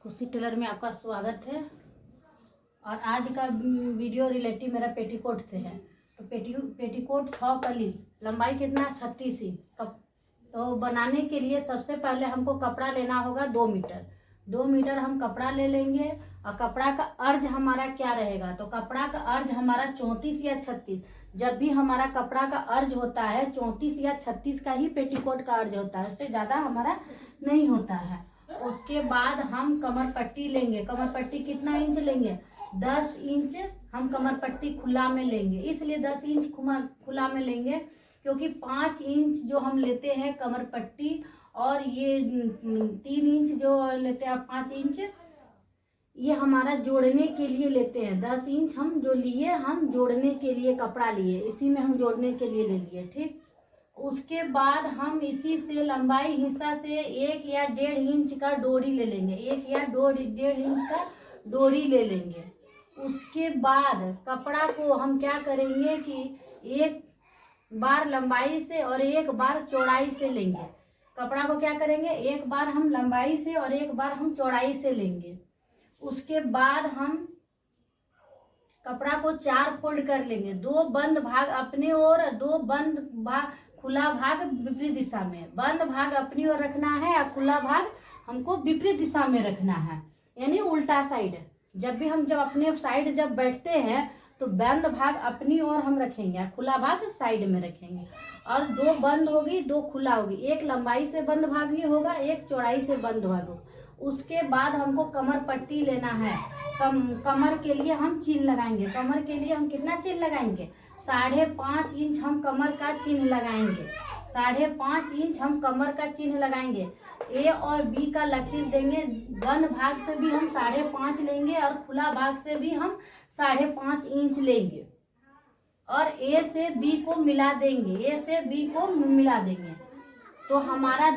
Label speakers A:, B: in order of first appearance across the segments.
A: खुशी टेलर में आपका स्वागत है। और आज का वीडियो रिलेटिव मेरा पेटीकोट से है। तो पेटीकोट 6 कली, लंबाई कितना 36 इंच। तो बनाने के लिए सबसे पहले हमको कपड़ा लेना होगा 2 मीटर। 2 मीटर हम कपड़ा ले लेंगे। और कपड़ा का अर्ज हमारा क्या रहेगा, तो कपड़ा का अर्ज हमारा 34 या 36। जब भी हमारा कपड़ा का अर्ज होता है 34 या 36 का ही पेटीकोट का अर्ज होता है, उससे ज़्यादा हमारा नहीं होता है। उसके बाद हम कमर पट्टी लेंगे। कमर पट्टी कितना इंच लेंगे, 10 इंच हम कमर पट्टी खुला में लेंगे। इसलिए 10 इंच खुला में लेंगे क्योंकि 5 इंच जो हम लेते हैं कमर पट्टी, और ये 3 इंच जो लेते हैं 5 इंच, ये हमारा जोड़ने के लिए लेते हैं। 10 इंच हम जो लिए, हम जोड़ने के लिए कपड़ा लिए, इसी में हम जोड़ने के लिए ले लिए। ठीक, उसके बाद हम इसी से लंबाई हिस्सा से 1 या 1.5 इंच का डोरी ले लेंगे। 1 या 1.5 इंच का डोरी ले लेंगे। उसके बाद कपड़ा को हम क्या करेंगे कि एक बार लंबाई से और एक बार चौड़ाई से लेंगे। कपड़ा को क्या करेंगे, एक बार हम लंबाई से और एक बार हम चौड़ाई से लेंगे। उसके बाद हम कपड़ा को 4 फोल्ड कर लेंगे। 2 बंद भाग अपने ओर, 2 बंद भाग खुला भाग विपरीत दिशा में। बंद भाग अपनी ओर रखना है और खुला भाग हमको विपरीत दिशा में रखना है, यानी उल्टा साइड। जब अपने साइड जब बैठते हैं तो बंद भाग अपनी ओर हम रखेंगे और खुला भाग साइड में रखेंगे। और 2 बंद होगी, 2 खुला होगी। एक लंबाई से बंद भाग ही होगा, एक चौड़ाई से बंद भाग होगा। उसके बाद हमको कमर पट्टी लेना है। कमर के लिए हम चिन्ह लगाएंगे। कमर के लिए हम कितना चिन्ह लगाएंगे, 5.5 इंच हम कमर का चिन्ह लगाएंगे। 5.5 इंच हम कमर का चिन्ह लगाएंगे। ए और बी का लकीर देंगे। बंद भाग से भी हम 5.5 लेंगे और खुला भाग से भी हम 5.5 इंच लेंगे। और ए से बी को मिला देंगे। ए से बी को मिला देंगे तो हमारा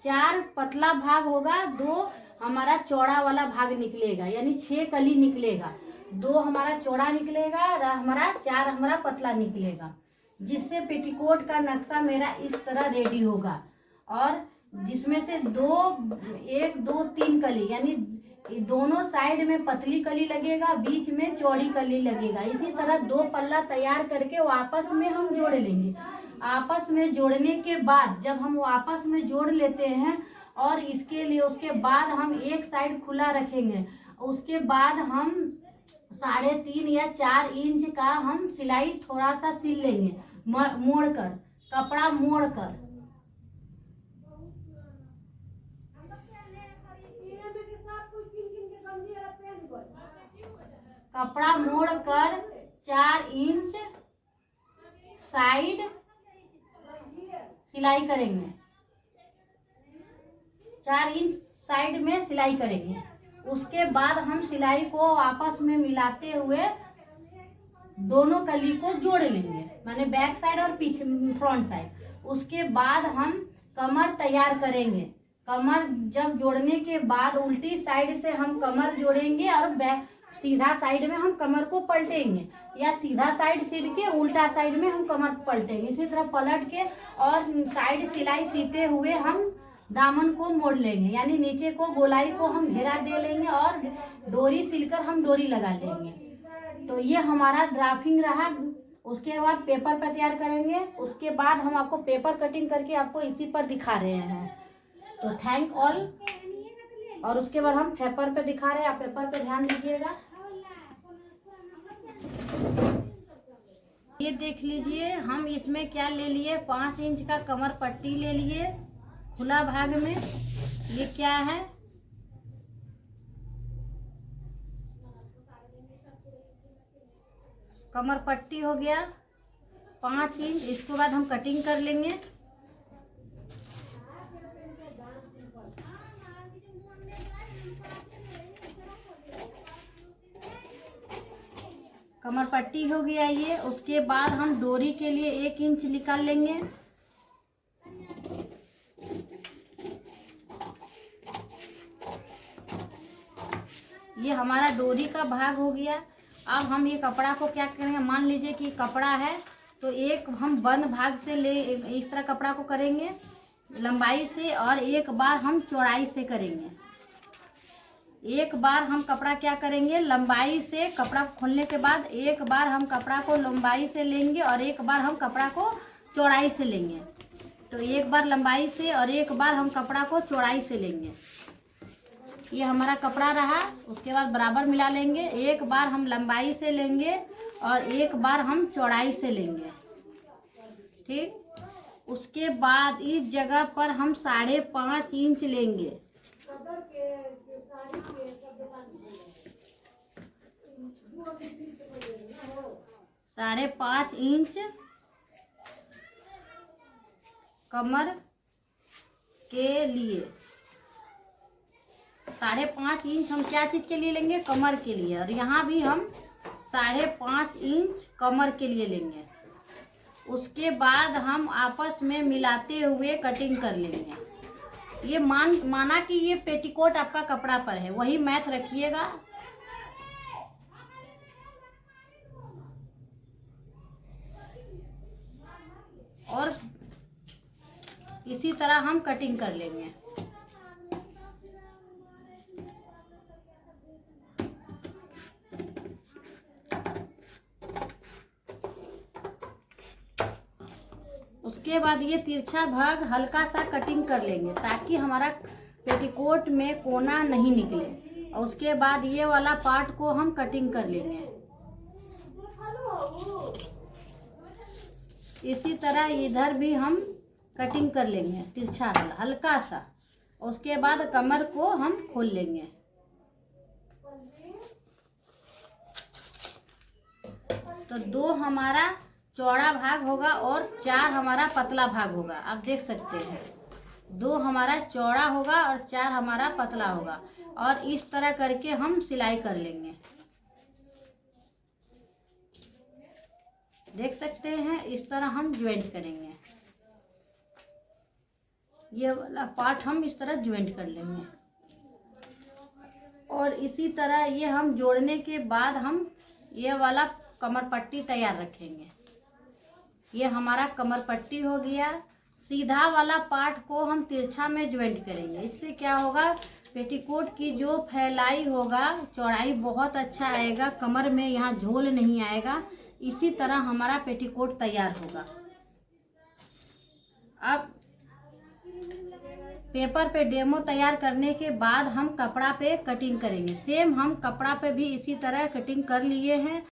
A: 4 पतला भाग होगा, 2 हमारा चौड़ा वाला भाग निकलेगा, यानी 6 कली निकलेगा। 2 हमारा चौड़ा निकलेगा और हमारा 4 हमारा पतला निकलेगा, जिससे पेटीकोट का नक्शा मेरा इस तरह रेडी होगा। और जिसमें से 1 2 3 कली, यानी दोनों साइड में पतली कली लगेगा, बीच में चौड़ी कली लगेगा। इसी तरह 2 पल्ला तैयार करके वो आपस में हम जोड़ लेंगे। आपस में जोड़ने के बाद जब हम वो आपस में जोड़ लेते हैं, और इसके लिए उसके बाद हम एक साइड खुला रखेंगे। उसके बाद हम 3.5 या 4 इंच का हम सिलाई थोड़ा सा सिल लेंगे, मोड़कर, कपड़ा मोड़कर। कपड़ा मोड़कर 4 इंच साइड सिलाई करेंगे। 4 इंच साइड में सिलाई करेंगे। उसके बाद हम सिलाई को आपस में मिलाते हुए दोनों कली को जोड़ लेंगे, माने बैक साइड और पीछे फ्रंट साइड। उसके बाद हम कमर तैयार करेंगे। कमर जब जोड़ने के बाद उल्टी साइड से हम कमर जोड़ेंगे और सीधा साइड में हम कमर को पलटेंगे, या सीधा साइड सिर के उल्टा साइड में हम कमर पलटेंगे। इसी तरह पलट के और साइड सिलाई सीते हुए हम दामन को मोड़ लेंगे, यानी नीचे को गोलाई को हम घेरा दे लेंगे और डोरी सिलकर हम डोरी लगा लेंगे। तो ये हमारा ड्राफ्टिंग रहा। उसके बाद पेपर पर तैयार करेंगे। उसके बाद हम आपको पेपर कटिंग करके आपको इसी पर दिखा रहे हैं। तो थैंक ऑल। और उसके बाद हम पेपर पे दिखा रहे हैं, आप पेपर पे ध्यान दीजिएगा। ये देख लीजिए, हम इसमें क्या ले लिए, 5 इंच का कमर पट्टी ले लिए खुला भाग में। ये क्या है, कमर पट्टी हो गया 5 इंच। इसके बाद हम कटिंग कर लेंगे। कमर पट्टी हो गया ये। उसके बाद हम डोरी के लिए 1 इंच निकाल लेंगे। ये हमारा डोरी का भाग हो गया। अब हम ये कपड़ा को क्या करेंगे, मान लीजिए कि कपड़ा है तो एक हम बंद भाग से इस तरह कपड़ा को करेंगे लंबाई से, और एक बार हम चौड़ाई से करेंगे। एक बार हम कपड़ा क्या करेंगे, लंबाई से कपड़ा खोलने के बाद एक बार हम कपड़ा को लंबाई से लेंगे और एक बार हम कपड़ा को चौड़ाई से लेंगे। तो एक बार लंबाई से और एक बार हम कपड़ा को चौड़ाई से लेंगे। ये हमारा कपड़ा रहा, उसके बाद बराबर मिला लेंगे। एक बार हम लंबाई से लेंगे और एक बार हम चौड़ाई से लेंगे। ठीक, उसके बाद इस जगह पर हम 5.5 इंच लेंगे। 5.5 इंच कमर के लिए। 5.5 इंच हम क्या चीज़ के लिए लेंगे, कमर के लिए। और यहाँ भी हम 5.5 इंच कमर के लिए लेंगे। उसके बाद हम आपस में मिलाते हुए कटिंग कर लेंगे। ये माना कि ये पेटीकोट आपका कपड़ा पर है, वही मैथ रखिएगा। और इसी तरह हम कटिंग कर लेंगे। उसके बाद ये तिरछा भाग हल्का सा कटिंग कर लेंगे ताकि हमारा पेटीकोट में कोना नहीं निकले। और उसके बाद ये वाला पार्ट को हम कटिंग कर लेंगे। इसी तरह इधर भी हम कटिंग कर लेंगे तिरछा हल्का सा। उसके बाद कमर को हम खोल लेंगे। तो 2 हमारा चौड़ा भाग होगा और 4 हमारा पतला भाग होगा। आप देख सकते हैं 2 हमारा चौड़ा होगा और 4 हमारा पतला होगा। और इस तरह करके हम सिलाई कर लेंगे। देख सकते हैं इस तरह हम ज्वाइंट करेंगे। ये वाला पार्ट हम इस तरह ज्वाइंट कर लेंगे। और इसी तरह ये हम जोड़ने के बाद हम ये वाला कमर पट्टी तैयार रखेंगे। ये हमारा कमर पट्टी हो गया। सीधा वाला पार्ट को हम तिरछा में ज्वाइंट करेंगे। इससे क्या होगा, पेटीकोट की जो फैलाई होगा, चौड़ाई बहुत अच्छा आएगा, कमर में यहाँ झोल नहीं आएगा। इसी तरह हमारा पेटीकोट तैयार होगा। अब पेपर पे डेमो तैयार करने के बाद हम कपड़ा पे कटिंग करेंगे। सेम हम कपड़ा पे भी इसी तरह कटिंग कर लिए हैं।